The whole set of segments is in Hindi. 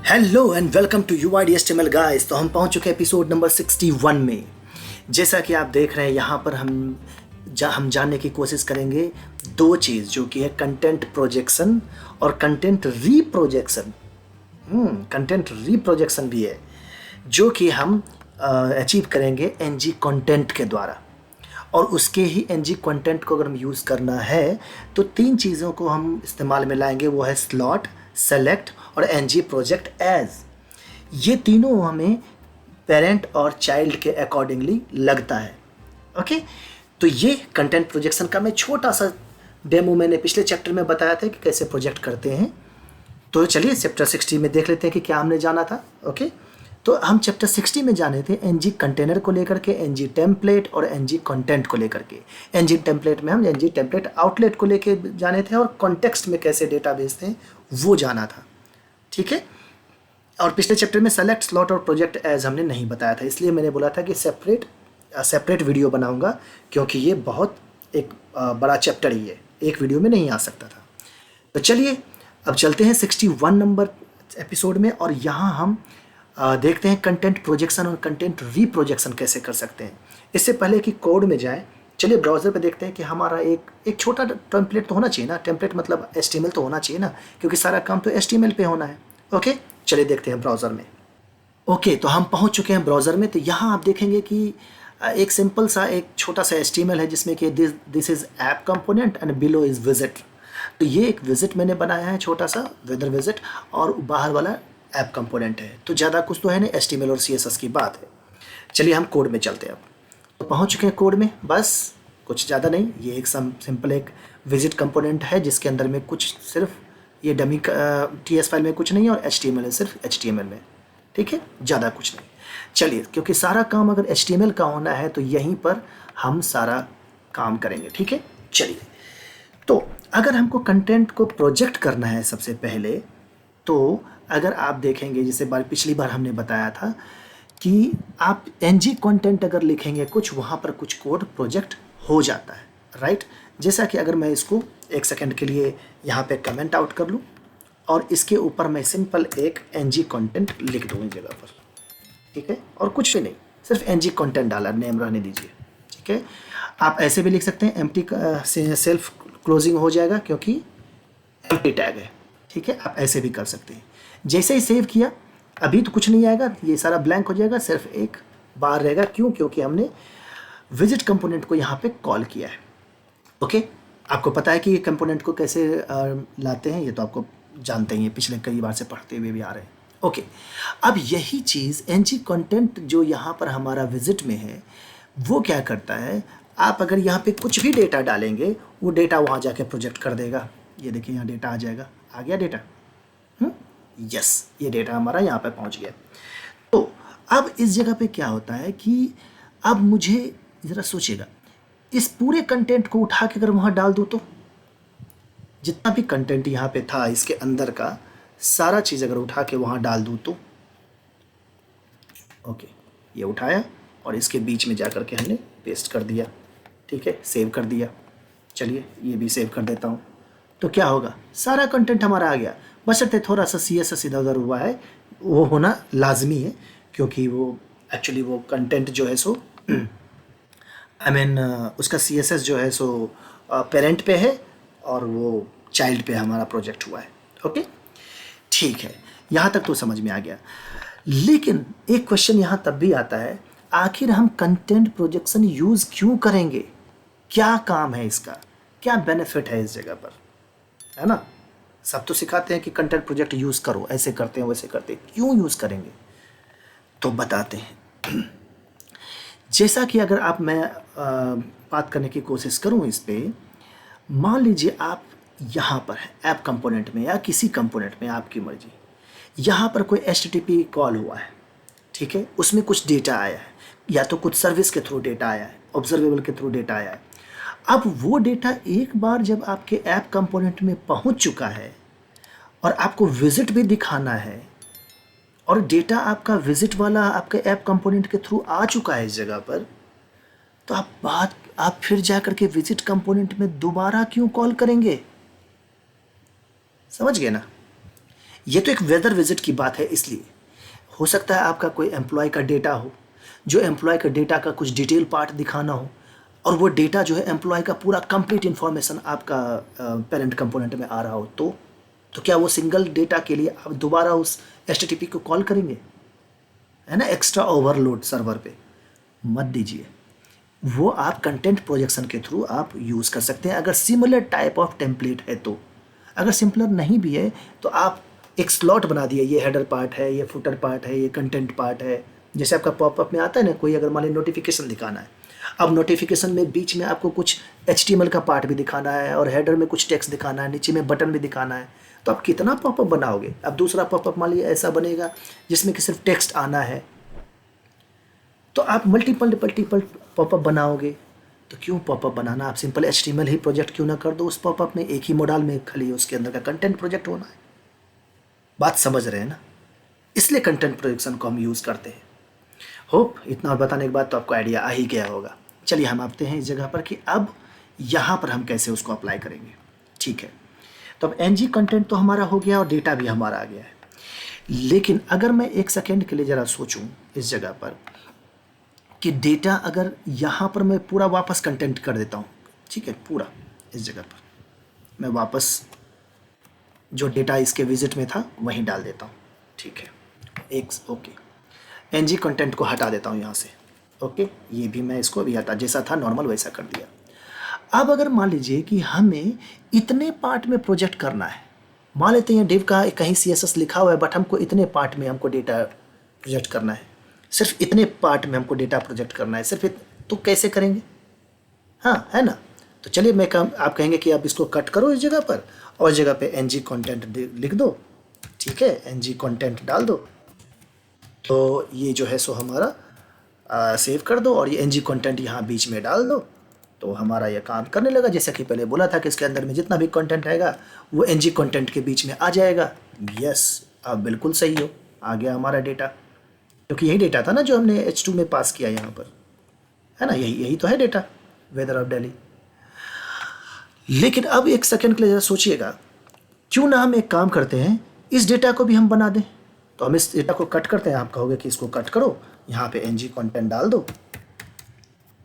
Hello and welcome to UIDHTML guys. तो हम पहुंच चुके हैं एपिसोड नंबर 61 में। जैसा कि आप देख रहे हैं यहाँ पर हम जानने की कोशिश करेंगे दो चीज़, जो कि है कंटेंट प्रोजेक्शन और कंटेंट रीप्रोजेक्शन। कंटेंट रीप्रोजेक्शन भी है जो कि हम अचीव करेंगे NG कंटेंट के द्वारा। और उसके ही NG कंटेंट को अगर हम यूज़ करना है तो तीन चीज़ों को हम इस्तेमाल में लाएंगे, वो है स्लॉट, सेलेक्ट और NG प्रोजेक्ट एज। ये तीनों हमें पेरेंट और चाइल्ड के अकॉर्डिंगली लगता है। ओके, तो ये कंटेंट प्रोजेक्शन का मैं छोटा सा डेमो मैंने पिछले चैप्टर में बताया था कि कैसे प्रोजेक्ट करते हैं। तो चलिए चैप्टर 60 में देख लेते हैं कि क्या हमने जाना था। ओके, तो हम चैप्टर 60 में जाने थे NG कंटेनर को लेकर के, NG टेम्पलेट और NG कंटेंट को लेकर के। NG टेम्पलेट में हम NG टेम्पलेट आउटलेट को लेके जाने थे और कॉन्टेक्स्ट में कैसे डेटा भेजते हैं वो जाना था। ठीक है, और पिछले चैप्टर में सेलेक्ट, स्लॉट और प्रोजेक्ट एज हमने नहीं बताया था, इसलिए मैंने बोला था कि सेपरेट वीडियो बनाऊंगा, क्योंकि ये बहुत एक बड़ा चैप्टर ही है, एक वीडियो में नहीं आ सकता था। तो चलिए अब चलते हैं 61 नंबर एपिसोड में, और यहाँ हम देखते हैं कंटेंट प्रोजेक्शन और कंटेंट रीप्रोजेक्शन कैसे कर सकते हैं। इससे पहले कि कोड में जाएं, चलिए ब्राउज़र पे देखते हैं कि हमारा एक छोटा टेम्पलेट तो होना चाहिए ना। टेम्पलेट मतलब HTML तो होना चाहिए ना, क्योंकि सारा काम तो HTML पे होना है। ओके, चलिए देखते हैं ब्राउज़र में। ओके, तो हम पहुंच चुके हैं ब्राउज़र में। तो यहाँ आप देखेंगे कि एक सिंपल सा एक छोटा सा HTML है जिसमें कि this is app component and below is visit. तो ये एक विजिट मैंने बनाया है, छोटा सा वेदर विजिट, और बाहर वाला ऐप कंपोनेंट है। तो ज़्यादा कुछ तो है नहीं, HTML और CSS की बात है। चलिए हम कोड में चलते हैं। अब तो पहुँच चुके हैं कोड में, बस कुछ ज़्यादा नहीं। ये एक सिंपल एक विजिट कंपोनेंट है जिसके अंदर में कुछ सिर्फ ये डमी TS फाइल में कुछ नहीं है, और HTML है सिर्फ HTML में। ठीक है, ज़्यादा कुछ नहीं। चलिए, क्योंकि सारा काम अगर HTML का होना है तो यहीं पर हम सारा काम करेंगे। ठीक है, चलिए। तो अगर हमको कंटेंट को प्रोजेक्ट करना है सबसे पहले, तो अगर आप देखेंगे, जैसे पिछली बार हमने बताया था कि आप NG कंटेंट अगर लिखेंगे कुछ, वहाँ पर कुछ कोड प्रोजेक्ट हो जाता है, राइट। जैसा कि अगर मैं इसको एक सेकंड के लिए यहाँ पे कमेंट आउट कर लूँ और इसके ऊपर मैं सिंपल एक NG कंटेंट लिख दूँ इस जगह पर, ठीक है, और कुछ भी नहीं, सिर्फ NG कंटेंट डाला, नेम रहने दीजिए। ठीक है, आप ऐसे भी लिख सकते हैं, एम्प्टी सेल्फ क्लोजिंग हो जाएगा क्योंकि एम्प्टी टैग है। ठीक है, आप ऐसे भी कर सकते हैं। जैसे ही सेव किया, अभी तो कुछ नहीं आएगा, ये सारा ब्लैंक हो जाएगा, सिर्फ एक बार रहेगा। क्यों? क्योंकि हमने विजिट कंपोनेंट को यहाँ पे कॉल किया है। ओके, आपको पता है कि ये कंपोनेंट को कैसे लाते हैं, ये तो आपको जानते ही हैं, पिछले कई बार से पढ़ते हुए भी आ रहे हैं। ओके, अब यही चीज़ NG कंटेंट जो यहाँ पर हमारा विजिट में है, वो क्या करता है, आप अगर यहाँ पे कुछ भी डेटा डालेंगे, वो डेटा वहाँ जाके प्रोजेक्ट कर देगा। ये देखिए, यहाँ डेटा आ जाएगा, आ गया डेटा। यस, ये डेटा हमारा यहाँ पे पहुँच गया। तो अब इस जगह पे क्या होता है कि अब मुझे ज़रा सोचिएगा, इस पूरे कंटेंट को उठा के अगर वहाँ डाल दूँ, तो जितना भी कंटेंट यहाँ पे था इसके अंदर का सारा चीज़ अगर उठा के वहाँ डाल दूँ तो, ओके, ये उठाया और इसके बीच में जा कर के हमने पेस्ट कर दिया। ठीक है, सेव कर दिया। चलिए ये भी सेव कर देता हूँ। तो क्या होगा, सारा कंटेंट हमारा आ गया, बशर्ते थोड़ा सा CSS इधर उधर हुआ है, वो होना लाजमी है, क्योंकि वो एक्चुअली वो कंटेंट जो है सो उसका CSS जो है सो पेरेंट पे है और वो चाइल्ड पे हमारा प्रोजेक्ट हुआ है। ओके, ठीक है, यहाँ तक तो समझ में आ गया। लेकिन एक क्वेश्चन यहाँ तब भी आता है, आखिर हम कंटेंट प्रोजेक्शन यूज़ क्यों करेंगे? क्या काम है इसका, क्या बेनिफिट है इस जगह पर, है ना। सब तो सिखाते हैं कि कंटेंट प्रोजेक्ट यूज़ करो, ऐसे करते हैं वैसे करते हैं, क्यों यूज़ करेंगे तो बताते हैं। जैसा कि अगर आप मैं बात करने की कोशिश करूं इस पे, मान लीजिए आप यहाँ पर है ऐप कंपोनेंट में या किसी कंपोनेंट में, आपकी मर्जी, यहाँ पर कोई HTTP कॉल हुआ है। ठीक है, उसमें कुछ डेटा आया है, या तो कुछ सर्विस के थ्रू डेटा आया है, ऑब्जर्वेबल के थ्रू डेटा आया है। अब वो डेटा एक बार जब आपके ऐप कंपोनेंट में पहुँच चुका है और आपको विजिट भी दिखाना है, और डेटा आपका विजिट वाला आपके ऐप कंपोनेंट के थ्रू आ चुका है इस जगह पर, तो आप फिर जा करके विजिट कंपोनेंट में दोबारा क्यों कॉल करेंगे? समझ गए ना। ये तो एक वेदर विजिट की बात है, इसलिए हो सकता है आपका कोई एम्प्लॉय का डेटा हो, जो एम्प्लॉय का डेटा का कुछ डिटेल पार्ट दिखाना हो, और वो डेटा जो है एम्प्लॉय का पूरा कंप्लीट इन्फॉर्मेशन आपका पेरेंट कंपोनेंट में आ रहा हो, तो क्या वो सिंगल डेटा के लिए आप दोबारा उस HTTP को कॉल करेंगे? है ना, एक्स्ट्रा ओवरलोड सर्वर पे मत दीजिए। वो आप कंटेंट प्रोजेक्शन के थ्रू आप यूज़ कर सकते हैं अगर सिमिलर टाइप ऑफ टेम्पलेट है तो। अगर सिमिलर नहीं भी है तो आप एक स्लॉट बना दिए, ये हेडर पार्ट है, ये फुटर पार्ट है, ये कंटेंट पार्ट है। जैसे आपका पॉपअप में आता है ना, कोई अगर मान लीजिए नोटिफिकेशन दिखाना है, अब नोटिफिकेशन में बीच में आपको कुछ HTML का पार्ट भी दिखाना है और हेडर में कुछ टेक्स्ट दिखाना है, नीचे में बटन भी दिखाना है, तो आप कितना पॉपअप बनाओगे? अब दूसरा पॉपअप मान लीजिए ऐसा बनेगा जिसमें कि सिर्फ टेक्स्ट आना है, तो आप मल्टीपल पॉपअप बनाओगे। तो क्यों पॉपअप बनाना? आप सिंपल HTML ही प्रोजेक्ट क्यों ना कर दो उस पॉपअप में, एक ही मॉडल में खाली उसके अंदर का कंटेंट प्रोजेक्ट होना है। बात समझ रहे हैं ना? इसलिए कंटेंट प्रोजेक्शन को हम यूज़ करते हैं। होप इतना और बताने के बाद तो आपको आइडिया आ ही गया होगा। चलिए हम आते हैं इस जगह पर कि अब यहाँ पर हम कैसे उसको अप्लाई करेंगे। ठीक है, तो अब NG कंटेंट तो हमारा हो गया और डेटा भी हमारा आ गया है। लेकिन अगर मैं एक सेकेंड के लिए ज़रा सोचूं इस जगह पर कि डेटा अगर यहाँ पर मैं पूरा वापस कंटेंट कर देता हूँ, ठीक है, पूरा इस जगह पर मैं वापस जो डेटा इसके विजिट में था वहीं डाल देता हूँ। ठीक है, ओके, NG कंटेंट को हटा देता हूँ यहाँ से। ओके, ये भी मैं इसको भी हटा, जैसा था नॉर्मल वैसा कर दिया। अब अगर मान लीजिए कि हमें इतने पार्ट में प्रोजेक्ट करना है, मान लेते हैं डिव का कहीं CSS लिखा हुआ है, बट हमको इतने पार्ट में हमको डेटा प्रोजेक्ट करना है, सिर्फ इतने पार्ट में हमको डेटा प्रोजेक्ट करना है, तो कैसे करेंगे? हाँ, है ना? तो चलिए आप कहेंगे कि आप इसको कट करो इस जगह पर और इस जगह पे NG कंटेंट लिख दो। ठीक है, NG कंटेंट डाल दो, तो ये जो है सो हमारा सेव कर दो और ये NG कंटेंट यहाँ बीच में डाल दो, तो हमारा ये काम करने लगा। जैसा कि पहले बोला था कि इसके अंदर में जितना भी कंटेंट आएगा वो NG कंटेंट के बीच में आ जाएगा। यस, आप बिल्कुल सही हो, आ गया हमारा डेटा, क्योंकि यही डेटा था ना जो हमने H2 में पास किया यहाँ पर, है ना? यही तो है डेटा, वेदर ऑफ दिल्ली। लेकिन अब एक सेकंड के लिए ज़रा सोचिएगा, क्यों ना हम एक काम करते हैं, इस डेटा को भी हम बना दें। तो हम इस डेटा को कट करते हैं। आप कहोगे कि इसको कट करो, यहाँ पे NG कंटेंट डाल दो।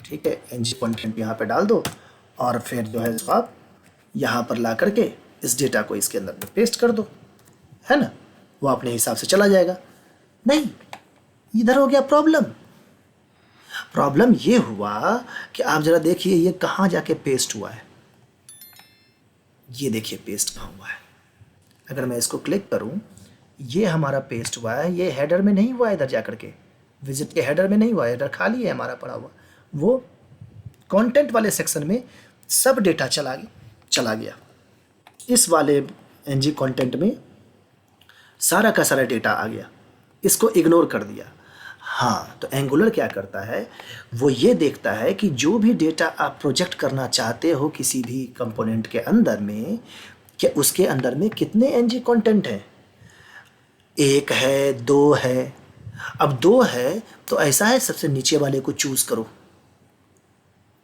ठीक है, NG कंटेंट यहाँ पे डाल दो और फिर जो है आप यहाँ पर ला करके इस डेटा को इसके अंदर में पेस्ट कर दो, है ना? वो अपने हिसाब से चला जाएगा। नहीं, इधर हो गया प्रॉब्लम ये हुआ कि आप ज़रा देखिए ये कहाँ जाके पेस्ट हुआ है। ये देखिए पेस्ट कहाँ हुआ है। अगर मैं इसको क्लिक करूँ, ये हमारा पेस्ट हुआ है, ये हेडर में नहीं हुआ है, इधर जा करके विजिट के हेडर में नहीं हुआ है, हेडर खाली है हमारा पड़ा हुआ। वो कंटेंट वाले सेक्शन में सब डेटा चला गया। इस वाले NG कंटेंट में सारा का सारा डेटा आ गया, इसको इग्नोर कर दिया। हाँ, तो एंगुलर क्या करता है, वो ये देखता है कि जो भी डेटा आप प्रोजेक्ट करना चाहते हो किसी भी कंपोनेंट के अंदर में, क्या उसके अंदर में कितने NG कंटेंट हैं? 1 है, 2 है। अब 2 है तो ऐसा है, सबसे नीचे वाले को चूज़ करो,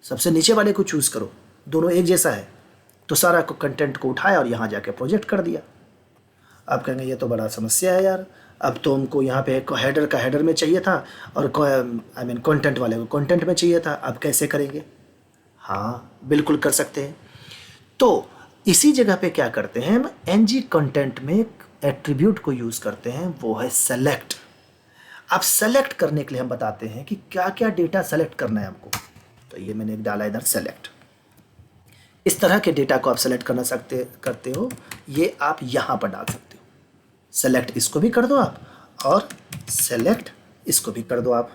सबसे नीचे वाले को चूज़ करो, दोनों एक जैसा है। तो सारा को कंटेंट को उठाया और यहाँ जाके प्रोजेक्ट कर दिया। आप कहेंगे ये तो बड़ा समस्या है यार, अब तो हमको यहाँ पे हेडर का हेडर में चाहिए था और कंटेंट वाले को कंटेंट में चाहिए था, अब कैसे करेंगे? हाँ, बिल्कुल कर सकते हैं। तो इसी जगह पे क्या करते हैं हम, NG कंटेंट में एक एट्रीब्यूट को यूज़ करते हैं, वो है सेलेक्ट। अब सेलेक्ट करने के लिए हम बताते हैं कि क्या क्या डेटा सेलेक्ट करना है हमको। तो ये मैंने एक डाला इधर सेलेक्ट। इस तरह के डेटा को आप सेलेक्ट करते हो, ये आप यहाँ पर डाल सकते हो। सेलेक्ट इसको भी कर दो आप और सेलेक्ट इसको भी कर दो आप।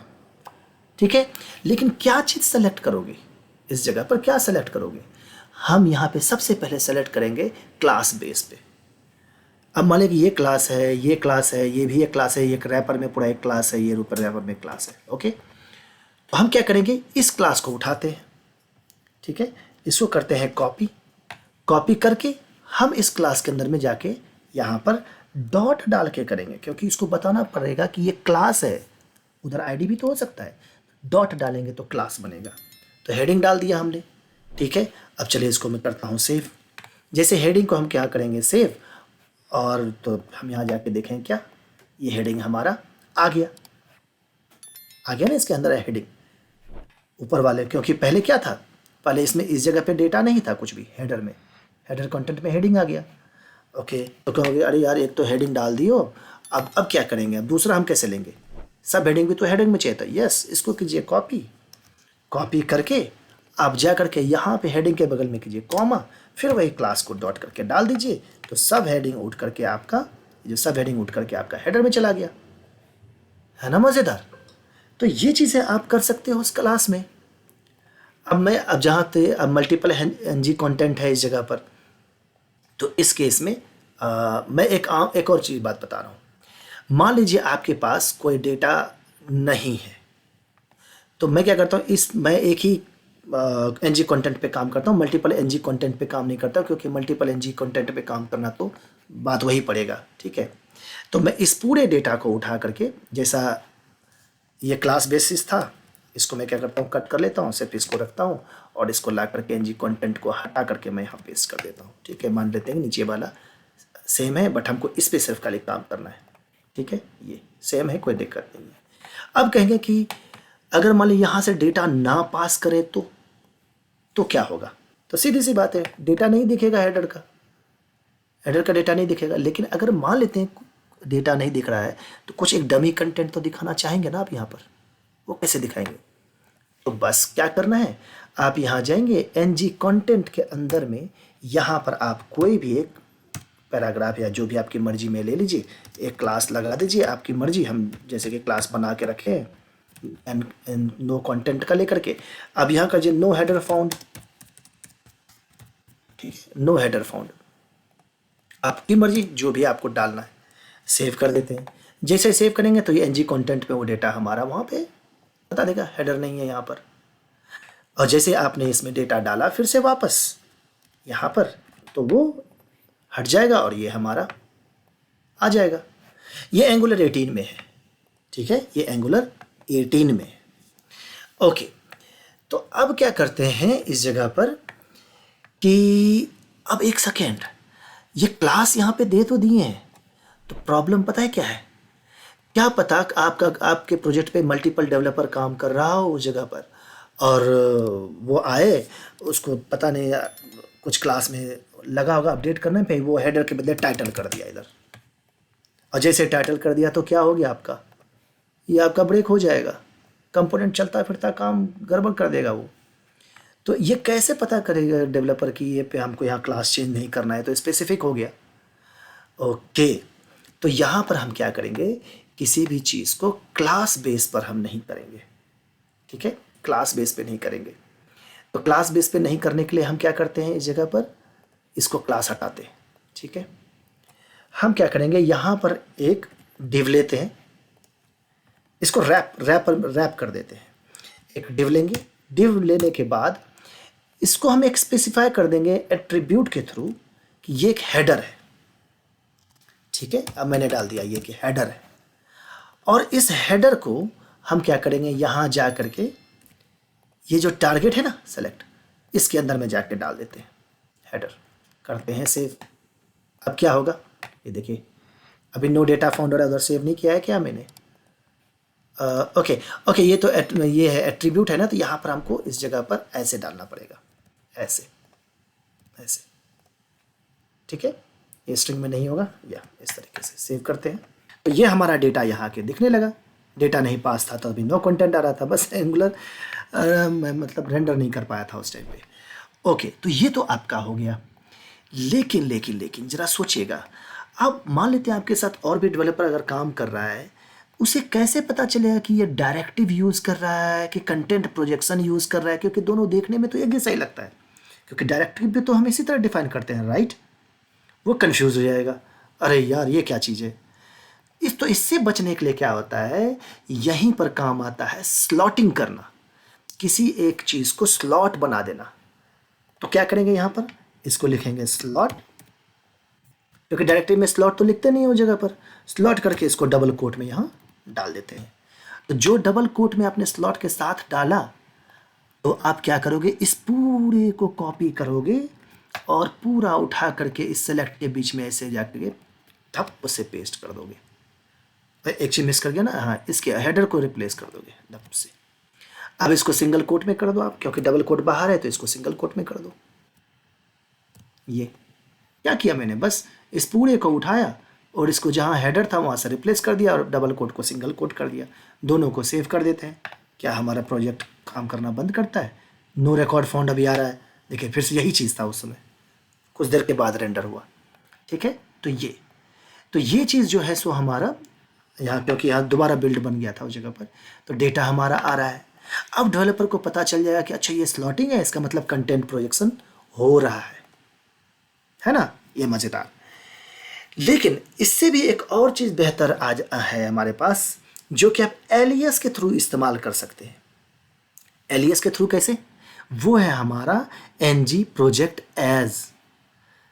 ठीक है, लेकिन क्या चीज़ सेलेक्ट करोगे इस जगह पर, क्या सेलेक्ट करोगे? हम यहाँ पे सबसे पहले सेलेक्ट करेंगे क्लास बेस पे। अब मान लें कि ये क्लास है, ये क्लास है, ये भी एक क्लास है, ये रैपर में पूरा एक क्लास है, ये ऊपर रैपर में क्लास है। ओके, तो हम क्या करेंगे, इस क्लास को उठाते हैं। ठीक है, इसको करते हैं कॉपी करके हम इस क्लास के अंदर में जाके यहाँ पर डॉट डाल के करेंगे, क्योंकि इसको बताना पड़ेगा कि ये क्लास है, उधर ID भी तो हो सकता है। डॉट डालेंगे तो क्लास बनेगा। तो हेडिंग डाल दिया हमने। ठीक है, अब चलिए इसको मैं करता हूँ सेव। जैसे हेडिंग को हम क्या करेंगे, सेव, और तो हम यहाँ जाके देखें क्या, ये हेडिंग हमारा आ गया ना, इसके अंदर है हेडिंग ऊपर वाले, क्योंकि पहले क्या था, पहले इसमें इस जगह पे डेटा नहीं था कुछ भी, हेडर में, हेडर कंटेंट में हेडिंग आ गया। ओके, तो कहोगे अरे यार एक तो हेडिंग डाल दियो, अब क्या करेंगे, अब दूसरा हम कैसे लेंगे, सब हेडिंग भी तो हेडिंग में चाहिए था। यस, इसको कीजिए कॉपी करके आप जा करके यहाँ पे हेडिंग के बगल में कीजिए कॉमा, फिर वही क्लास को डॉट करके डाल दीजिए, तो सब हेडिंग उठ करके आपका, जो सब हेडिंग उठ करके आपका हेडर में चला गया, है ना मज़ेदार। तो ये चीज़ें आप कर सकते हो उस क्लास में। अब जहाँ पे अब मल्टीपल एनजी कंटेंट है इस जगह पर, तो इस केस में मैं एक और चीज़ बात बता रहा हूँ। मान लीजिए आपके पास कोई डेटा नहीं है, तो मैं क्या करता हूँ, मैं एक ही एनजी कंटेंट पे काम करता हूँ, मल्टीपल एनजी कंटेंट पे काम नहीं करता, क्योंकि मल्टीपल एनजी कंटेंट पे काम करना तो बात वही पड़ेगा, ठीक है। तो मैं इस पूरे डेटा को उठा करके, जैसा ये क्लास बेसिस था, इसको मैं क्या करता हूँ, कट कर लेता हूँ, सिर्फ इसको रखता हूँ और इसको ला करके एनजी कंटेंट को हटा करके मैं यहाँ पेस्ट कर देता हूँ, ठीक है। मान लेते हैं नीचे वाला सेम है, बट हमको इस पे सिर्फ खाली काम करना है, ठीक है, ये सेम है, कोई दिक्कत नहीं है। अब कहेंगे कि अगर मान लीजिए यहाँ से डेटा ना पास करे तो क्या होगा, तो सीधी सी बात है, डेटा नहीं दिखेगा, हेडर का डेटा नहीं दिखेगा। लेकिन अगर मान लेते हैं डेटा नहीं दिख रहा है, तो कुछ एक डमी कंटेंट तो दिखाना चाहेंगे ना आप यहाँ पर, वो कैसे दिखाएंगे, तो बस क्या करना है, आप यहाँ जाएंगे एनजी कंटेंट के अंदर में, यहाँ पर आप कोई भी एक पैराग्राफ या जो भी आपकी मर्जी में ले लीजिए, एक क्लास लगा दीजिए, आपकी मर्जी, हम जैसे कि क्लास बना के रखे हैं एंड नो कंटेंट का लेकर के। अब यहाँ का जो नो हेडर फाउंड, ठीक है, नो हेडर फाउंड, आपकी मर्जी जो भी आपको डालना है, सेव कर देते हैं। जैसे सेव करेंगे तो ये एनजी कंटेंट पे वो डेटा हमारा वहाँ पे बता देगा, हेडर नहीं है यहाँ पर। और जैसे आपने इसमें डेटा डाला फिर से वापस यहाँ पर, तो वो हट जाएगा और ये हमारा आ जाएगा। ये एंगुलर 18 में है, ठीक है, ये एंगुलर 18 में है। ओके, तो अब क्या करते हैं इस जगह पर कि अब एक सेकेंड, ये क्लास यहाँ पे दे तो दिए हैं, तो प्रॉब्लम पता है क्या है, क्या पता आपके प्रोजेक्ट पे मल्टीपल डेवलपर काम कर रहा हो उस जगह पर, और वो आए, उसको पता नहीं कुछ क्लास में लगा होगा अपडेट करने पे, वो हेडर के बदले टाइटल कर दिया इधर, और जैसे टाइटल कर दिया तो क्या हो गया आपका, ये आपका ब्रेक हो जाएगा, कंपोनेंट चलता फिरता काम गड़बड़ कर देगा वो। तो ये कैसे पता करेगा डेवलपर कि ये पे हमको यहाँ क्लास चेंज नहीं करना है, तो स्पेसिफिक हो गया। ओके, तो यहाँ पर हम क्या करेंगे, किसी भी चीज़ को क्लास बेस पर हम नहीं करेंगे, ठीक है, क्लास बेस पे नहीं करेंगे। तो क्लास बेस पे नहीं करने के लिए हम क्या करते हैं, इस जगह पर इसको क्लास हटाते हैं, ठीक है। हम क्या करेंगे, यहाँ पर एक डिव लेते हैं, इसको रैप कर देते हैं, एक डिव लेंगे, डिव लेने के बाद इसको हम एक स्पेसिफाई कर देंगे एट्रीब्यूट के थ्रू कि ये एक हेडर है, ठीक है। अब मैंने डाल दिया ये कि हेडर है, और इस हेडर को हम क्या करेंगे, यहाँ जा करके ये जो टारगेट है ना सेलेक्ट, इसके अंदर में जाके डाल देते हैं, हेडर करते हैं सेव। अब क्या होगा, ये देखिए अभी नो डेटा फाउंड हो रहा है, उधर सेव नहीं किया है क्या मैंने। ओके, ये तो ये है एट्रीब्यूट है ना, तो यहाँ पर हमको इस जगह पर ऐसे डालना पड़ेगा, ऐसे, ठीक है, ये स्ट्रिंग में नहीं होगा, या इस तरीके से सेव करते हैं। तो ये हमारा डेटा यहाँ के दिखने लगा, डेटा नहीं पास था तो अभी नो कंटेंट आ रहा था, बस एंगुलर मतलब रेंडर नहीं कर पाया था उस टाइम पे। ओके, तो ये तो आपका हो गया। लेकिन ज़रा सोचिएगा, अब मान लेते हैं आपके साथ और भी डेवलपर अगर काम कर रहा है, उसे कैसे पता चलेगा कि ये डायरेक्टिव यूज़ कर रहा है कि कंटेंट प्रोजेक्शन यूज़ कर रहा है, क्योंकि दोनों देखने में तो एक जैसा ही लगता है, क्योंकि डायरेक्टिव भी तो हम इसी तरह डिफाइन करते हैं, राइट। वो कंफ्यूज हो जाएगा, अरे यार ये क्या चीज़ है। इससे बचने के लिए क्या होता है, यहीं पर काम आता है स्लॉटिंग करना, किसी एक चीज़ को स्लॉट बना देना। तो क्या करेंगे, यहाँ पर इसको लिखेंगे स्लॉट, क्योंकि डायरेक्टिव में स्लॉट तो लिखते नहीं है उस जगह पर, स्लॉट करके इसको डबल कोट में यहाँ डाल देते हैं। तो जो डबल कोट में आपने स्लॉट के साथ डाला, तो आप क्या करोगे, इस पूरे को कॉपी करोगे और पूरा उठा करके इस सेलेक्ट के बीच में ऐसे जाके धप से पेस्ट कर दोगे। एक चीज मिस कर गया ना, हाँ, इसके हेडर को रिप्लेस कर दोगे धप से। अब इसको सिंगल कोट में कर दो आप, क्योंकि डबल कोट बाहर है तो इसको सिंगल कोट में कर दो। ये क्या किया मैंने, बस इस पूरे को उठाया और इसको जहाँ हेडर था वहाँ से रिप्लेस कर दिया और डबल कोट को सिंगल कोट कर दिया। दोनों को सेव कर देते हैं। क्या हमारा प्रोजेक्ट काम करना बंद करता है? नो रिकॉर्ड फाउंड अभी आ रहा है। देखिए फिर से यही चीज़ था उस समय, कुछ देर के बाद रेंडर हुआ। ठीक है, तो ये चीज़ जो है सो हमारा यहाँ, क्योंकि यहाँ दोबारा बिल्ड बन गया था उस जगह पर, तो डेटा हमारा आ रहा है। अब डेवलपर को पता चल जाएगा कि अच्छा ये स्लॉटिंग है, इसका मतलब कंटेंट प्रोजेक्शन हो रहा है ना। ये मज़ेदार। लेकिन इससे भी एक और चीज़ बेहतर आज है हमारे पास, जो कि आप एलियस के थ्रू इस्तेमाल कर सकते हैं। एलियस के थ्रू कैसे? वो है हमारा ng प्रोजेक्ट एज।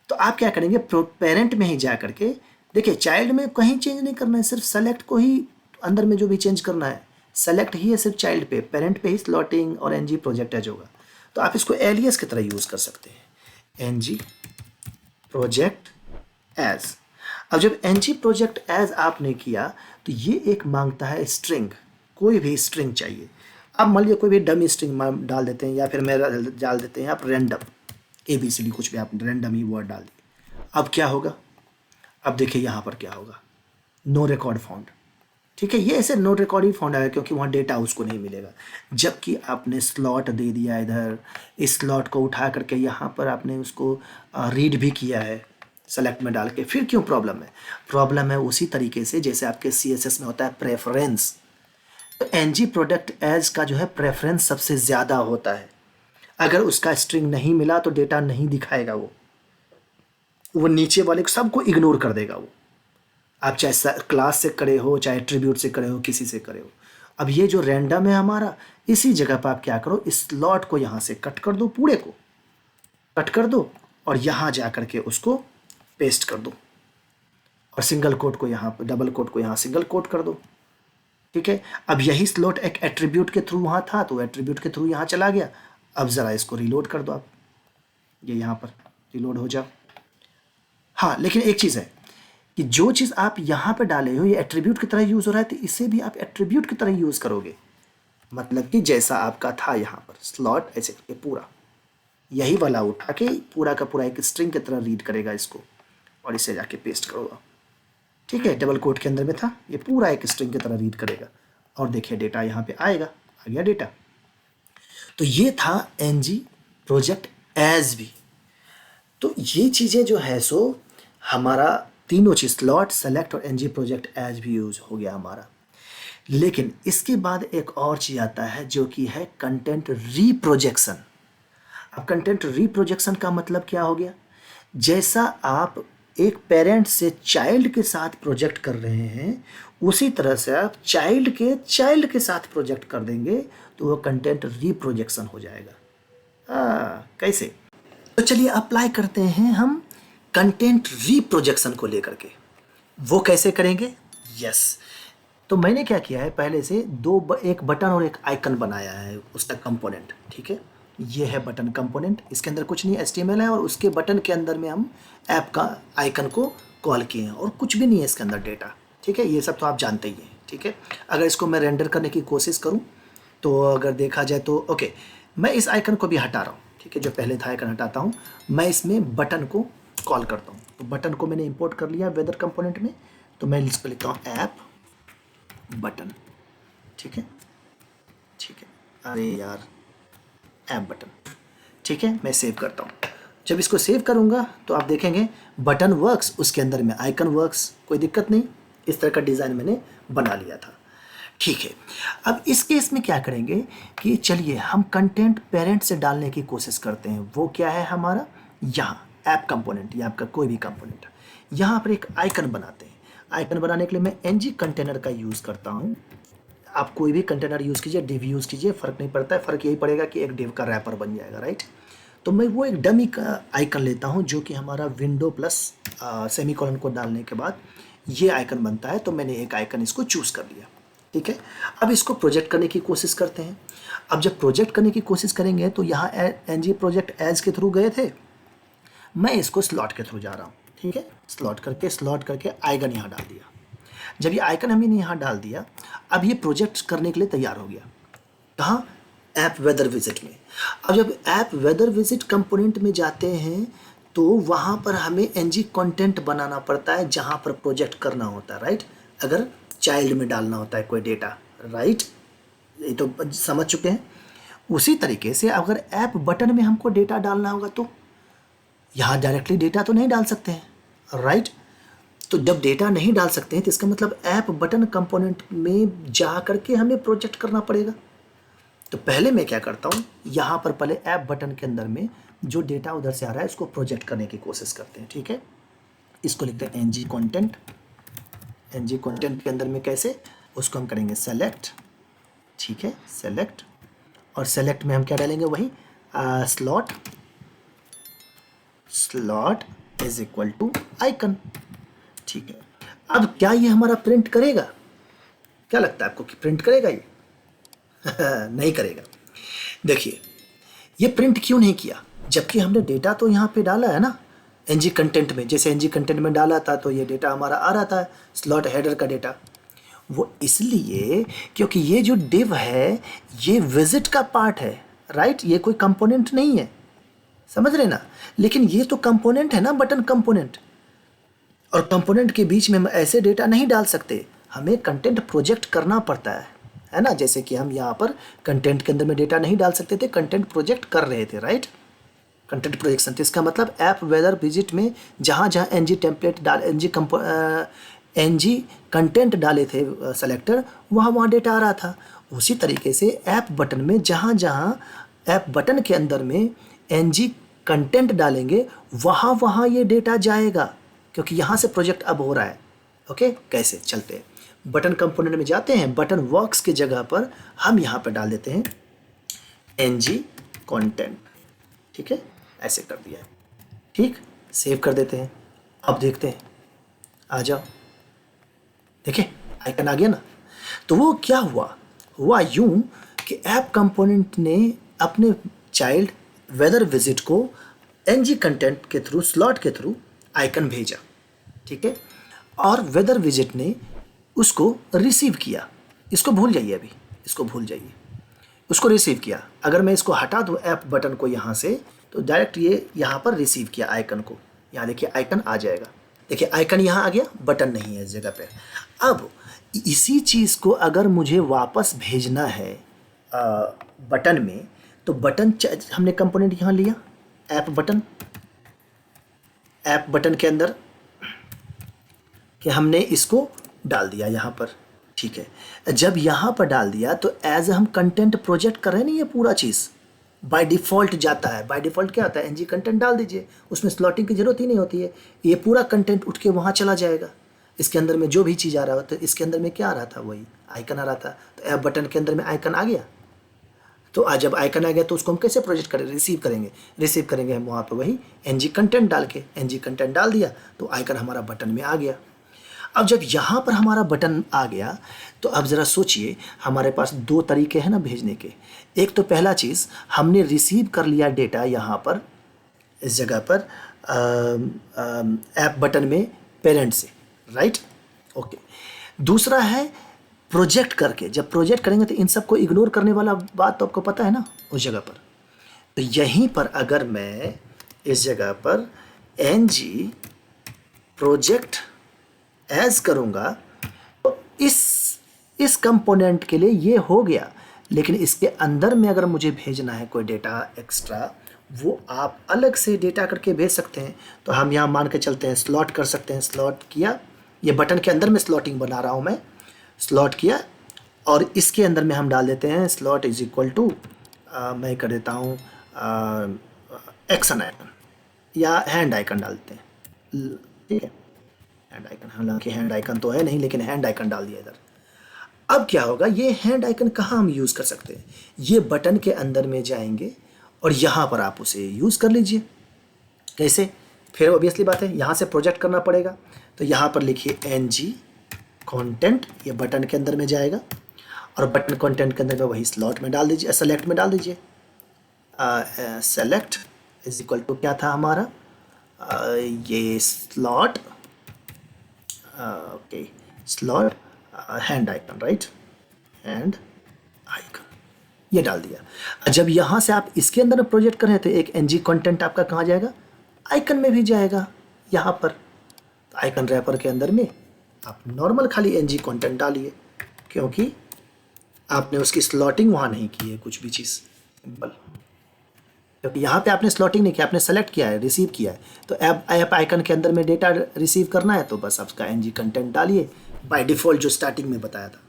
तो आप क्या करेंगे, पेरेंट में ही जा करके, देखिए चाइल्ड में कहीं चेंज नहीं करना है, सिर्फ सेलेक्ट को ही अंदर में जो भी चेंज करना है सेलेक्ट ही है सिर्फ चाइल्ड पे, पेरेंट पे ही स्लॉटिंग और ng प्रोजेक्ट एज होगा। तो आप इसको एलियस की तरह यूज़ कर सकते हैं, ng प्रोजेक्ट एज। अब जब ng प्रोजेक्ट एज आपने किया तो ये एक मांगता है स्ट्रिंग, कोई भी स्ट्रिंग चाहिए। अब मान लीजिए कोई भी डमी स्ट्रिंग डाल देते हैं, या फिर मेरा डाल देते हैं आप रैंडम ABCD, कुछ भी आप रैंडम ही वर्ड डाल दिए। अब क्या होगा, अब देखिए यहाँ पर क्या होगा, नो रिकॉर्ड फाउंड। ठीक है, ये ऐसे नो रिकॉर्ड ही फाउंड आएगा क्योंकि वहाँ डेटा उसको नहीं मिलेगा। जबकि आपने स्लॉट दे दिया इधर, इस स्लॉट को उठा करके यहाँ पर आपने उसको रीड भी किया है सेलेक्ट में डाल के, फिर क्यों प्रॉब्लम है? प्रॉब्लम है उसी तरीके से जैसे आपके CSS में होता है प्रेफरेंस। तो ng प्रोडक्ट एज का जो है प्रेफरेंस सबसे ज़्यादा होता है। अगर उसका स्ट्रिंग नहीं मिला तो डेटा नहीं दिखाएगा, वो नीचे वाले सबको इग्नोर कर देगा। वो आप चाहे क्लास से करे हो, चाहे एट्रीब्यूट से करे हो, किसी से करे हो। अब ये जो रैंडम है हमारा, इसी जगह पर आप क्या करो, इस स्लॉट को यहाँ से कट कर दो, पूरे को कट कर दो और यहाँ जा करके उसको पेस्ट कर दो और सिंगल कोट को यहाँ, डबल कोट को यहाँ सिंगल कोट कर दो। ठीक है, अब यही स्लॉट एक एट्रीब्यूट के थ्रू वहाँ था तो एट्रीब्यूट के थ्रू यहाँ चला गया। अब ज़रा इसको रीलोड कर दो आप, ये यहाँ पर रीलोड हो जाओ। हाँ, लेकिन एक चीज़ है कि जो चीज़ आप यहाँ पे डाले हो ये एट्रीब्यूट की तरह यूज़ हो रहा है, तो इसे भी आप एट्रीब्यूट की तरह यूज़ करोगे। मतलब कि जैसा आपका था यहाँ पर स्लॉट, ऐसे करके पूरा यही वाला उठा के पूरा का पूरा एक स्ट्रिंग की तरह रीड करेगा इसको और इसे जाके पेस्ट करोगा। ठीक है, डबल कोट के अंदर में था, ये पूरा एक स्ट्रिंग की तरह रीड करेगा और देखिए डेटा यहाँ पे आएगा, आ गया डेटा। तो ये था ng प्रोजेक्ट एज भी। तो ये चीज़ें जो है सो हमारा तीनों चीज़ स्लॉट, सेलेक्ट और ng प्रोजेक्ट एज भी यूज़ हो गया हमारा। लेकिन इसके बाद एक और चीज़ आता है जो कि है कंटेंट रीप्रोजेक्शन। अब कंटेंट रीप्रोजेक्शन का मतलब क्या हो गया, जैसा आप एक पेरेंट से चाइल्ड के साथ प्रोजेक्ट कर रहे हैं उसी तरह से आप चाइल्ड के साथ प्रोजेक्ट कर देंगे तो वो कंटेंट रीप्रोजेक्शन हो जाएगा। कैसे? तो चलिए अप्लाई करते हैं हम कंटेंट रीप्रोजेक्शन को लेकर के। वो कैसे करेंगे? यस, तो मैंने क्या किया है, पहले से एक बटन और एक आइकन बनाया है उसका कंपोनेंट। ठीक है, ये है बटन कंपोनेंट, इसके अंदर कुछ नहीं HTML है और उसके बटन के अंदर में हम ऐप का आइकन को कॉल किए हैं और कुछ भी नहीं है इसके अंदर डेटा। ठीक है, ये सब तो आप जानते ही हैं। ठीक है, अगर इसको मैं रेंडर करने की कोशिश करूं तो अगर देखा जाए तो ओके, मैं इस आइकन को भी हटा रहा हूं। ठीक है, जो पहले था आइकन हटाता हूं, मैं इसमें बटन को कॉल करता हूं। तो बटन को मैंने इंपोर्ट कर लिया वेदर कंपोनेंट में, तो मैं इस पर लिखता हूँ ऐप बटन। ठीक है, अरे यार, ऐप बटन। ठीक है, मैं सेव करता हूँ। जब इसको सेव करूँगा तो आप देखेंगे बटन वर्क्स, उसके अंदर में आइकन वर्क्स, कोई दिक्कत नहीं। इस तरह का डिज़ाइन मैंने बना लिया था। ठीक है, अब इस केस में क्या करेंगे कि चलिए हम कंटेंट पेरेंट से डालने की कोशिश करते हैं। वो क्या है हमारा, यहाँ ऐप कंपोनेंट या आपका कोई भी कंपोनेंट, यहाँ पर एक आइकन बनाते हैं। आइकन बनाने के लिए मैं ng कंटेनर का यूज़ करता हूँ। आप कोई भी कंटेनर यूज़ कीजिए, डिव यूज़ कीजिए, फ़र्क नहीं पड़ता है। फ़र्क यही पड़ेगा कि एक डिव का रैपर बन जाएगा, राइट। तो मैं वो एक डमी का आइकन लेता हूँ जो कि हमारा विंडो प्लस सेमीकोलन को डालने के बाद ये आइकन बनता है। तो मैंने एक आइकन इसको चूज़ कर लिया। ठीक है, अब इसको प्रोजेक्ट करने की कोशिश करते हैं। अब जब प्रोजेक्ट करने की कोशिश करेंगे तो यहाँ ng प्रोजेक्ट एज के थ्रू गए थे, मैं इसको स्लॉट के थ्रू जा रहा हूँ। ठीक है, स्लॉट करके आइकन यहाँ डाल दिया। जब ये आइकन हमने यहाँ डाल दिया, अब ये प्रोजेक्ट करने के लिए तैयार हो गया। कहाँ? ऐप वेदर विजिट में। अब जब ऐप वेदर विजिट कंपोनेंट में जाते हैं तो वहाँ पर हमें एनजी कंटेंट बनाना पड़ता है जहाँ पर प्रोजेक्ट करना होता है, राइट। अगर चाइल्ड में डालना होता है कोई डेटा, राइट, ये तो समझ चुके हैं। उसी तरीके से अगर ऐप बटन में हमको डेटा डालना होगा तो यहाँ डायरेक्टली डेटा तो नहीं डाल सकते हैं, राइट। तो जब डेटा नहीं डाल सकते हैं तो इसका मतलब ऐप बटन कंपोनेंट में जा करके हमें प्रोजेक्ट करना पड़ेगा। तो पहले मैं क्या करता हूँ, यहाँ पर पहले ऐप बटन के अंदर में जो डेटा उधर से आ रहा है इसको प्रोजेक्ट करने की कोशिश करते हैं, ठीक है। इसको लिखते हैं एनजी कंटेंट। एनजी कंटेंट के अंदर में कैसे, उसको हम करेंगे सेलेक्ट, ठीक है, सेलेक्ट। और सेलेक्ट में हम क्या डालेंगे, वही slot is equal to icon, ठीक है। अब क्या ये हमारा प्रिंट करेगा? क्या लगता है आपको कि प्रिंट करेगा ये? नहीं करेगा। देखिए ये प्रिंट क्यों नहीं किया, जबकि हमने डेटा तो यहाँ पे डाला है ना एनजी कंटेंट में। जैसे एनजी कंटेंट में डाला था तो ये डेटा हमारा आ रहा था, स्लॉट हेडर का डेटा। वो इसलिए क्योंकि ये जो डिव है ये विजिट का पार्ट है, राइट। ये कोई कंपोनेंट नहीं है, समझ रहे ना। लेकिन ये तो कंपोनेंट है ना, बटन कंपोनेंट। और कंपोनेंट के बीच में हम ऐसे डेटा नहीं डाल सकते, हमें कंटेंट प्रोजेक्ट करना पड़ता है ना। जैसे कि हम यहाँ पर कंटेंट के अंदर में डेटा नहीं डाल सकते थे, कंटेंट प्रोजेक्ट कर रहे थे, राइट। Content projection. तो इसका मतलब ऐप वेदर विजिट में जहाँ जहाँ एनजी टेम्पलेट डाल एनजी कंटेंट डाले थे सेलेक्टर, वहाँ डेटा आ रहा था। उसी तरीके से ऐप बटन में जहाँ जहाँ ऐप बटन के अंदर में एनजी कंटेंट डालेंगे वहाँ ये डेटा जाएगा, क्योंकि यहाँ से प्रोजेक्ट अब हो रहा है। ओके, कैसे चलते हैं, बटन कंपोनेंट में जाते हैं, बटन वर्क्स की जगह पर हम यहाँ पर डाल देते हैं एनजी कंटेंट, ठीक है, ऐसे कर दिया है, ठीक। सेव कर देते हैं। अब देखते हैं, आ जाओ, देखिए आइकन आ गया ना। तो वो क्या हुआ यूं कि ऐप कंपोनेंट ने अपने चाइल्ड वेदर विजिट को एनजी कंटेंट के थ्रू, स्लॉट के थ्रू आइकन भेजा, ठीक है। और वेदर विजिट ने उसको रिसीव किया। इसको भूल जाइए, अभी इसको भूल जाइए, उसको रिसीव किया। अगर मैं इसको हटा दूँ ऐप बटन को यहाँ से, तो डायरेक्ट ये यहाँ पर रिसीव किया आइकन को। यहाँ देखिए आइकन आ जाएगा, देखिए आइकन यहाँ आ गया, बटन नहीं है इस जगह पे। अब इसी चीज़ को अगर मुझे वापस भेजना है बटन में, तो बटन हमने कंपोनेंट यहाँ लिया, ऐप बटन के अंदर कि हमने इसको डाल दिया यहाँ पर, ठीक है। जब यहाँ पर डाल दिया तो एज हम कंटेंट प्रोजेक्ट कर रहे हैं ना, ये पूरा चीज़ बाय डिफ़ॉल्ट जाता है। बाय डिफ़ॉल्ट क्या होता है, एनजी कंटेंट डाल दीजिए, उसमें स्लॉटिंग की ज़रूरत ही नहीं होती है, ये पूरा कंटेंट उठ के वहाँ चला जाएगा। इसके अंदर में जो भी चीज़ आ रहा हो, तो इसके अंदर में क्या आ रहा था, वही आइकन आ रहा था। तो ऐप बटन के अंदर में आइकन आ गया। तो आज जब आइकन आ गया तो उसको हम कैसे प्रोजेक्ट करें, रिसीव करेंगे हम वहाँ पे वही एनजी कंटेंट डाल के। एनजी कंटेंट डाल दिया तो आइकन हमारा बटन में आ गया। अब जब यहाँ पर हमारा बटन आ गया तो अब ज़रा सोचिए, हमारे पास दो तरीके हैं ना भेजने के। एक तो पहला चीज़, हमने रिसीव कर लिया डेटा यहाँ पर इस जगह पर ऐप बटन में पेरेंट से, राइट, ओके। दूसरा है प्रोजेक्ट करके। जब प्रोजेक्ट करेंगे तो इन सबको इग्नोर करने वाला बात तो आपको पता है ना उस जगह पर। तो यहीं पर अगर मैं इस जगह पर एनजी प्रोजेक्ट एज करूँगा तो इस कंपोनेंट के लिए ये हो गया। लेकिन इसके अंदर में अगर मुझे भेजना है कोई डेटा एक्स्ट्रा, वो आप अलग से डेटा करके भेज सकते हैं। तो हम यहाँ मान के चलते हैं स्लॉट कर सकते हैं। स्लॉट किया, ये बटन के अंदर में स्लॉटिंग बना रहा हूँ मैं, स्लॉट किया और इसके अंदर में हम डाल देते हैं स्लॉट इज इक्वल टू, मैं कर देता हूँ एक्शन आइकन या हैंड आइकन डाल देते हैं, ठीक है, हैंड आइकन। हालांकि हैंड आइकन तो है नहीं, लेकिन हैंड आइकन डाल दिया इधर। अब क्या होगा, ये हैंड आइकन कहाँ हम यूज़ कर सकते हैं, ये बटन के अंदर में जाएंगे और यहाँ पर आप उसे यूज़ कर लीजिए। कैसे, फिर ऑब्वियसली बात है यहाँ से प्रोजेक्ट करना पड़ेगा। तो यहाँ पर लिखिए एनजी कंटेंट, ये बटन के अंदर में जाएगा और बटन कंटेंट के अंदर में वही स्लॉट में डाल दीजिए, सेलेक्ट में डाल दीजिए। सेलेक्ट इज इक्वल टू क्या था हमारा, ये slot, okay slot hand icon, right, hand icon ये डाल दिया। जब यहाँ से आप इसके अंदर प्रोजेक्ट कर रहे थे, एक एनजी कंटेंट आपका कहाँ जाएगा, आइकन में भी जाएगा यहाँ पर। तो आइकन रैपर के अंदर में आप नॉर्मल खाली एनजी कंटेंट डालिए, क्योंकि आपने उसकी स्लॉटिंग वहाँ नहीं की है कुछ भी चीज़, सिंपल। क्योंकि यहाँ पे आपने स्लॉटिंग नहीं किया, आपने सेलेक्ट किया है, रिसीव किया है। तो ऐप आइकन के अंदर में डेटा रिसीव करना है तो बस आपका एनजी कंटेंट डालिए बाय डिफ़ॉल्ट, जो स्टार्टिंग में बताया था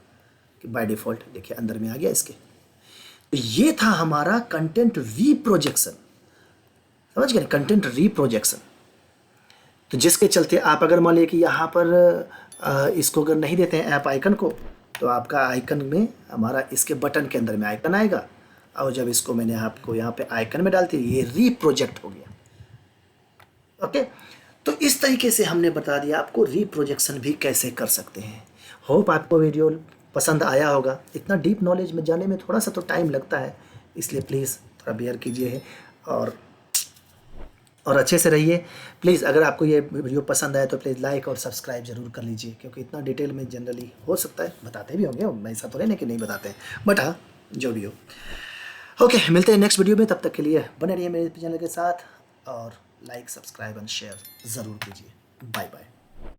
कि बाय डिफ़ॉल्ट देखिए अंदर में आ गया इसके। तो ये था हमारा कंटेंट रीप्रोजेक्शन, समझ गए, कंटेंट रीप्रोजेक्शन। तो जिसके चलते आप अगर मान लीजिए कि यहाँ पर इसको अगर नहीं देते हैं ऐप आइकन को, तो आपका आइकन में हमारा इसके बटन के अंदर में आइकन आएगा, और जब इसको मैंने आपको यहाँ पे आइकन में डालती ये रीप्रोजेक्ट हो गया। ओके, तो इस तरीके से हमने बता दिया आपको रीप्रोजेक्शन भी कैसे कर सकते हैं। होप आपको वीडियो पसंद आया होगा। इतना डीप नॉलेज में जाने में थोड़ा सा तो टाइम लगता है, इसलिए प्लीज़ थोड़ा बेयर कीजिए और अच्छे से रहिए। प्लीज़ अगर आपको ये वीडियो पसंद आए तो प्लीज़ लाइक और सब्सक्राइब ज़रूर कर लीजिए, क्योंकि इतना डिटेल में जनरली हो सकता है बताते भी होंगे, मैं ऐसा तो नहीं कि नहीं बताते हैं, बट हाँ जो भी हो। ओके, मिलते हैं नेक्स्ट वीडियो में, तब तक के लिए बने रहिए मेरे चैनल के साथ और लाइक सब्सक्राइब एंड शेयर ज़रूर कीजिए। Bye bye.